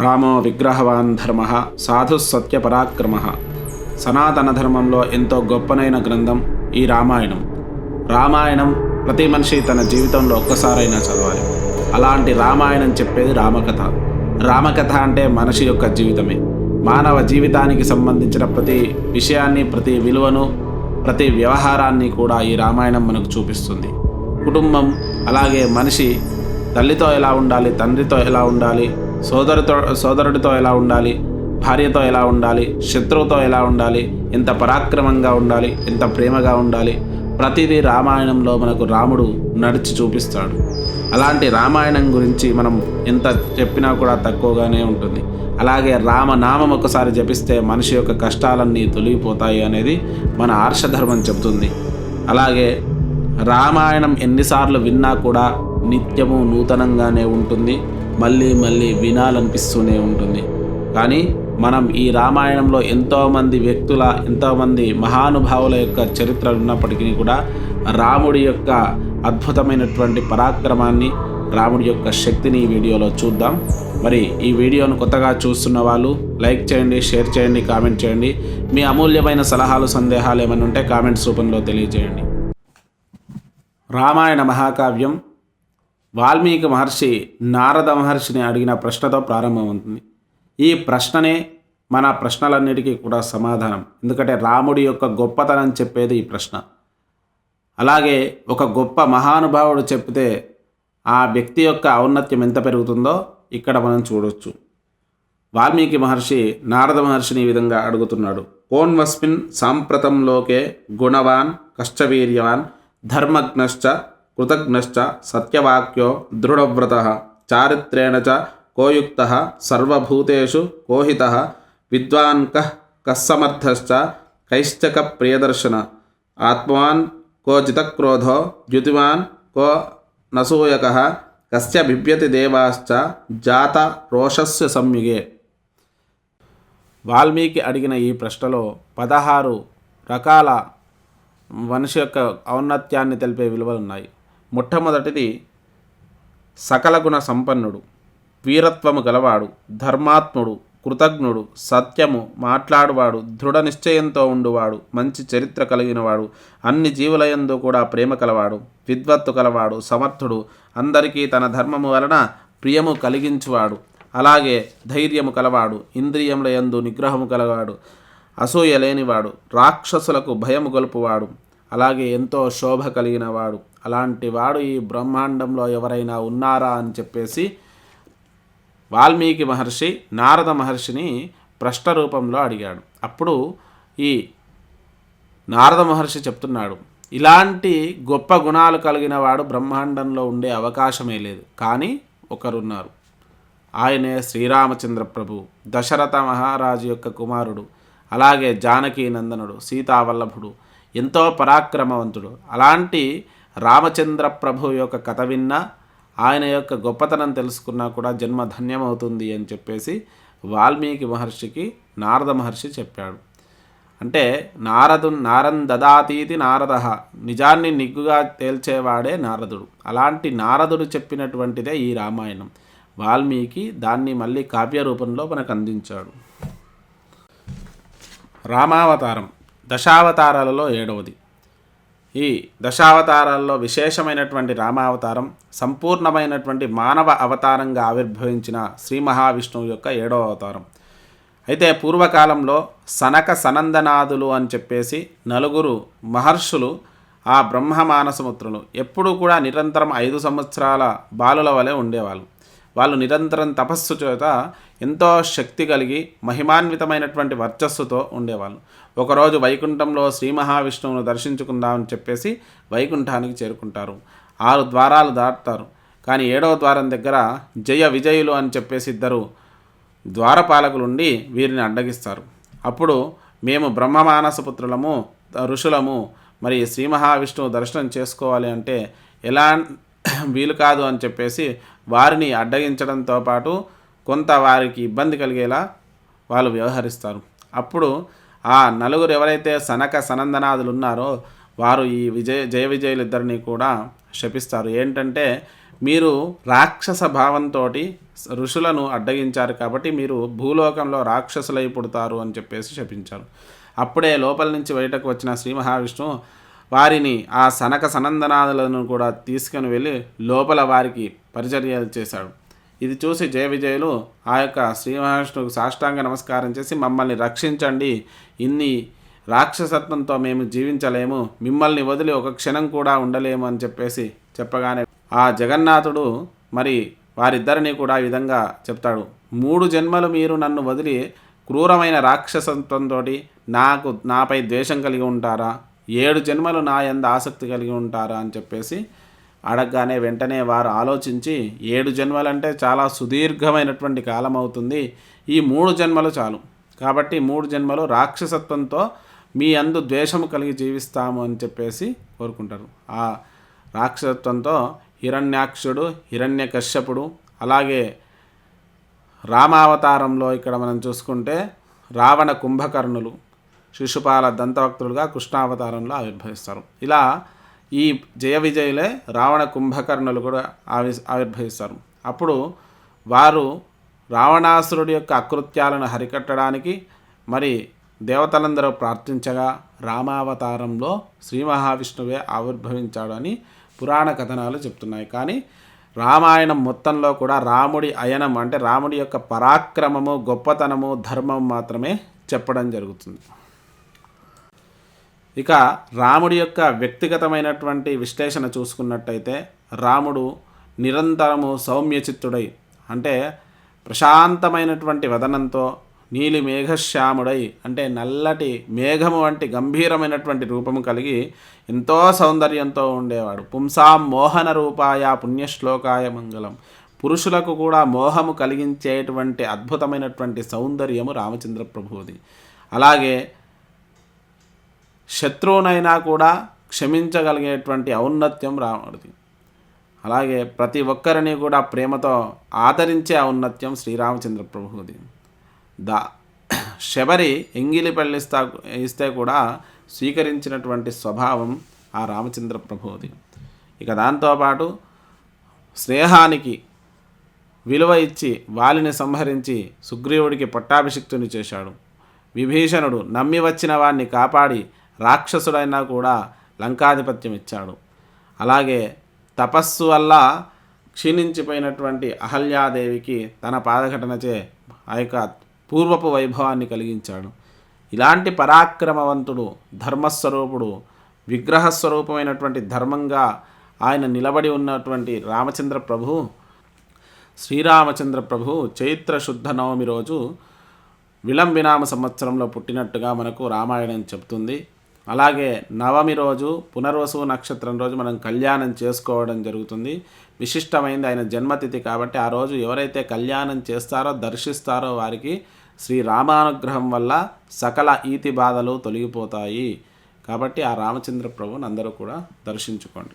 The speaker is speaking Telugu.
రామో విగ్రహవాన్ ధర్మ సాధు సత్య పరాక్రమ. సనాతన ధర్మంలో ఎంతో గొప్పనైన గ్రంథం ఈ రామాయణం. రామాయణం ప్రతి మనిషి తన జీవితంలో ఒక్కసారైనా చదవాలి. అలాంటి రామాయణం చెప్పేది రామకథ. రామకథ అంటే మనిషి యొక్క జీవితమే. మానవ జీవితానికి సంబంధించిన ప్రతి విషయాన్ని, ప్రతి విలువను, ప్రతి వ్యవహారాన్ని కూడా ఈ రామాయణం మనకు చూపిస్తుంది. కుటుంబం, అలాగే మనిషి తల్లితో ఎలా ఉండాలి, తండ్రితో ఎలా ఉండాలి, సోదరుడితో ఎలా ఉండాలి, భార్యతో ఎలా ఉండాలి, శత్రువుతో ఎలా ఉండాలి, ఎంత పరాక్రమంగా ఉండాలి, ఎంత ప్రేమగా ఉండాలి, ప్రతిదీ రామాయణంలో మనకు రాముడు నడిచి చూపిస్తాడు. అలాంటి రామాయణం గురించి మనం ఎంత చెప్పినా కూడా తక్కువగానే ఉంటుంది. అలాగే రామనామం ఒకసారి జపిస్తే మనిషి యొక్క కష్టాలన్నీ తొలగిపోతాయి అనేది మన ఆర్షధర్మం చెబుతుంది. అలాగే రామాయణం ఎన్నిసార్లు విన్నా కూడా నిత్యము నూతనంగానే ఉంటుంది, మళ్ళీ మళ్ళీ వినాలనిపిస్తూనే ఉంటుంది. కానీ మనం ఈ రామాయణంలో ఎంతోమంది వ్యక్తుల, ఎంతోమంది మహానుభావుల యొక్క చరిత్రలు ఉన్నప్పటికీ కూడా రాముడి యొక్క అద్భుతమైనటువంటి పరాక్రమాన్ని, రాముడి యొక్క శక్తిని ఈ వీడియోలో చూద్దాం. మరి ఈ వీడియోను కొత్తగా చూస్తున్న వాళ్ళు లైక్ చేయండి, షేర్ చేయండి, కామెంట్ చేయండి. మీ అమూల్యమైన సలహాలు, సందేహాలు ఏమైనా ఉంటే కామెంట్స్ రూపంలో తెలియజేయండి. రామాయణ మహాకావ్యం వాల్మీకి మహర్షి నారద మహర్షిని అడిగిన ప్రశ్నతో ప్రారంభమవుతుంది. ఈ ప్రశ్ననే మన ప్రశ్నలన్నిటికీ కూడా సమాధానం. ఎందుకంటే రాముడి యొక్క గొప్పతనం చెప్పేది ఈ ప్రశ్న. అలాగే ఒక గొప్ప మహానుభావుడు చెప్తే ఆ వ్యక్తి యొక్క ఔన్నత్యం ఎంత పెరుగుతుందో ఇక్కడ మనం చూడవచ్చు. వాల్మీకి మహర్షి నారద మహర్షిని ఈ విధంగా అడుగుతున్నాడు. కోన్వస్మిన్ సాంప్రతం లోకే గుణవాన్ కష్టవీర్యవాన్ ధర్మజ్ఞశ్చ కృతజ్ఞశ్చ సత్యవాక్యో దృఢవ్రతః చారిత్రేణ చ కోయుక్తః సర్వభూతేషు కోహితః విద్వాన్ కస్సమర్థశ్చ కైశ్చక ప్రియదర్శన ఆత్మవాన్ కో జితక్రోధో ద్యుతిమాన్ కో నసూయకః కస్య బిభ్యతి దేవాశ్చ జాత రోషస్య సంయుగే. వాల్మీకి అడిగిన ఈ ప్రశ్నలో 16 రకాల మనిషి యొక్క ఔన్నత్యాన్ని తెలిపే విలువలు ఉన్నాయి. మొట్టమొదటిది సకల గుణ సంపన్నుడు, వీరత్వము గలవాడు, ధర్మాత్ముడు, కృతజ్ఞుడు, సత్యము మాట్లాడువాడు, దృఢ నిశ్చయంతో ఉండువాడు, మంచి చరిత్ర కలిగినవాడు, అన్ని జీవులయందు కూడా ప్రేమ కలవాడు, విద్వత్తు కలవాడు, సమర్థుడు, అందరికీ తన ధర్మము వలన ప్రియము కలిగించువాడు, అలాగే ధైర్యము కలవాడు, ఇంద్రియముల యందు నిగ్రహము కలవాడు, అసూయ లేనివాడు, రాక్షసులకు భయము గొలుపువాడు, అలాగే ఎంతో శోభ కలిగినవాడు. అలాంటి వాడు ఈ బ్రహ్మాండంలో ఎవరైనా ఉన్నారా అని చెప్పేసి వాల్మీకి మహర్షి నారద మహర్షిని ప్రశ్న రూపంలో అడిగాడు. అప్పుడు ఈ నారద మహర్షి చెప్తున్నాడు, ఇలాంటి గొప్ప గుణాలు కలిగిన వాడు బ్రహ్మాండంలో ఉండే అవకాశమే లేదు. కానీ ఒకరున్నారు. ఆయనే శ్రీరామచంద్ర ప్రభు, దశరథ మహారాజు యొక్క కుమారుడు, అలాగే జానకీ నందనుడు, సీతావల్లభుడు, ఎంతో పరాక్రమవంతుడు. అలాంటి రామచంద్ర ప్రభు యొక్క కథ విన్నా, ఆయన యొక్క గొప్పతనం తెలుసుకున్నా కూడా జన్మ ధన్యమవుతుంది అని చెప్పేసి వాల్మీకి మహర్షికి నారద మహర్షి చెప్పాడు. అంటే నారం దదాతీతి నారద, నిజాన్ని నిగ్గుగా తేల్చేవాడే నారదుడు. అలాంటి నారదుడు చెప్పినటువంటిదే ఈ రామాయణం. వాల్మీకి దాన్ని మళ్ళీ కావ్య రూపంలో మనకు అందించాడు. రామావతారం దశావతారాలలో 7వది. ఈ దశావతారాల్లో విశేషమైనటువంటి రామావతారం సంపూర్ణమైనటువంటి మానవ అవతారంగా ఆవిర్భవించిన శ్రీ మహావిష్ణువు యొక్క 7వ అవతారం. అయితే పూర్వకాలంలో సనక సనందనాదులు అని చెప్పేసి 4 మహర్షులు, ఆ బ్రహ్మ మానసముత్రులు ఎప్పుడూ కూడా నిరంతరం 5 సంవత్సరాల బాలుల వలె ఉండేవాళ్ళు. వాళ్ళు నిరంతరం తపస్సు చేత ఎంతో శక్తి కలిగి మహిమాన్వితమైనటువంటి వర్చస్సుతో ఉండేవాళ్ళు. ఒకరోజు వైకుంఠంలో శ్రీ మహావిష్ణువును దర్శించుకుందామని చెప్పేసి వైకుంఠానికి చేరుకుంటారు. 6 ద్వారాలు దాటుతారు. కానీ 7వ ద్వారం దగ్గర జయ విజయులు అని చెప్పేసి 2 ద్వారపాలకులు ఉండి వీరిని అడ్డగిస్తారు. అప్పుడు మేము బ్రహ్మమానసపుత్రులము, ఋషులము, మరి శ్రీ మహావిష్ణువు దర్శనం చేసుకోవాలి అంటే ఎలా వీలు కాదు అని చెప్పేసి వారిని అడ్డగించడంతో పాటు కొంత వారికి ఇబ్బంది కలిగేలా వాళ్ళు వ్యవహరిస్తారు. అప్పుడు ఆ 4 ఎవరైతే సనక సనందనాదులు ఉన్నారో వారు ఈ జయ విజయులిద్దరినీ కూడా శపిస్తారు. ఏంటంటే, మీరు రాక్షస భావంతో ఋషులను అడ్డగించారు కాబట్టి మీరు భూలోకంలో రాక్షసులై పుడతారు అని చెప్పేసి శపించారు. అప్పుడే లోపల నుంచి బయటకు వచ్చిన శ్రీ మహావిష్ణువు వారిని ఆ సనక సనందనాదులను కూడా తీసుకుని వెళ్ళి లోపల వారికి పరిచర్యలు చేశాడు. ఇది చూసి జయ విజయులు ఆ యొక్క శ్రీ మహావిష్ణువుకు సాష్టాంగ నమస్కారం చేసి మమ్మల్ని రక్షించండి, ఇన్ని రాక్షసత్వంతో మేము జీవించలేము, మిమ్మల్ని వదిలి ఒక క్షణం కూడా ఉండలేము అని చెప్పేసి చెప్పగానే ఆ జగన్నాథుడు మరి వారిద్దరిని కూడా ఈ విధంగా చెప్తాడు. 3 జన్మలు మీరు నన్ను వదిలి క్రూరమైన రాక్షసత్వంతో నాపై ద్వేషం కలిగి ఉంటారా, 7 జన్మలు నా యందు ఆసక్తి కలిగి ఉంటారా అని చెప్పేసి అడగగానే వెంటనే వారు ఆలోచించి 7 జన్మలంటే చాలా సుదీర్ఘమైనటువంటి కాలం అవుతుంది, ఈ 3 జన్మలు చాలు, కాబట్టి 3 జన్మలు రాక్షసత్వంతో మీ యందు ద్వేషము కలిగి జీవిస్తాము అని చెప్పేసి కోరుకుంటారు. ఆ రాక్షసత్వంతో హిరణ్యాక్షుడు, హిరణ్యకశ్యపుడు, అలాగే రామావతారంలో ఇక్కడ మనం చూసుకుంటే రావణ కుంభకర్ణులు, శిశుపాల దంతవక్తులుగా కృష్ణావతారంలో ఆవిర్భవిస్తారు. ఇలా ఈ జయ విజయులే రావణ కుంభకర్ణులు కూడా ఆవిర్భవిస్తారు. అప్పుడు వారు రావణాసురుడి యొక్క అకృత్యాలను హరికట్టడానికి మరి దేవతలందరూ ప్రార్థించగా రామావతారంలో శ్రీ మహావిష్ణువే ఆవిర్భవించాడు అని పురాణ కథనాలు చెప్తున్నాయి. కానీ రామాయణం మొత్తంలో కూడా రాముడి అయనం అంటే రాముడి యొక్క పరాక్రమము, గొప్పతనము, ధర్మం మాత్రమే చెప్పడం జరుగుతుంది. ఇక రాముడి యొక్క వ్యక్తిగతమైనటువంటి విశ్లేషణ చూసుకున్నట్టయితే రాముడు నిరంతరము సౌమ్యచిత్తుడై అంటే ప్రశాంతమైనటువంటి వదనంతో, నీలి మేఘశ్యాముడై అంటే నల్లటి మేఘము వంటి గంభీరమైనటువంటి రూపము కలిగి ఎంతో సౌందర్యంతో ఉండేవాడు. పుంసాం మోహన రూపాయ పుణ్యశ్లోకాయ మంగళం, పురుషులకు కూడా మోహము కలిగించేటువంటి అద్భుతమైనటువంటి సౌందర్యము రామచంద్ర ప్రభువుది. అలాగే శత్రువునైనా కూడా క్షమించగలిగేటువంటి ఔన్నత్యం రాముడిది. అలాగే ప్రతి ఒక్కరిని కూడా ప్రేమతో ఆదరించే ఔన్నత్యం శ్రీరామచంద్ర ప్రభువుది. శబరి ఎంగిలి ఇస్తే కూడా స్వీకరించినటువంటి స్వభావం ఆ రామచంద్ర ప్రభువుది. ఇక దాంతోపాటు స్నేహానికి విలువ ఇచ్చి వాలిని సంహరించి సుగ్రీవుడికి పట్టాభిషిక్తుని చేశాడు. విభీషణుడు నమ్మి వచ్చిన వాడిని కాపాడి రాక్షసుడైనా కూడా లంకాధిపత్యం ఇచ్చాడు. అలాగే తపస్సు వల్ల క్షీణించిపోయినటువంటి అహల్యాదేవికి తన పాదఘటనచే ఆ యొక్క పూర్వపు వైభవాన్ని కలిగించాడు. ఇలాంటి పరాక్రమవంతుడు, ధర్మస్వరూపుడు, విగ్రహస్వరూపమైనటువంటి ధర్మంగా ఆయన నిలబడి ఉన్నటువంటి రామచంద్ర ప్రభు, శ్రీరామచంద్ర ప్రభు చైత్ర శుద్ధ నవమి రోజు విలంబినామ సంవత్సరంలో పుట్టినట్టుగా మనకు రామాయణం చెప్తుంది. అలాగే నవమి రోజు పునర్వసు నక్షత్రం రోజు మనం కళ్యాణం చేసుకోవడం జరుగుతుంది. విశిష్టమైంది ఆయన జన్మతిథి కాబట్టి ఆ రోజు ఎవరైతే కళ్యాణం చేస్తారో, దర్శిస్తారో వారికి శ్రీ రామానుగ్రహం వల్ల సకల ఈతి బాధలు తొలగిపోతాయి. కాబట్టి ఆ రామచంద్ర ప్రభువుని అందరూ కూడా దర్శించుకోండి.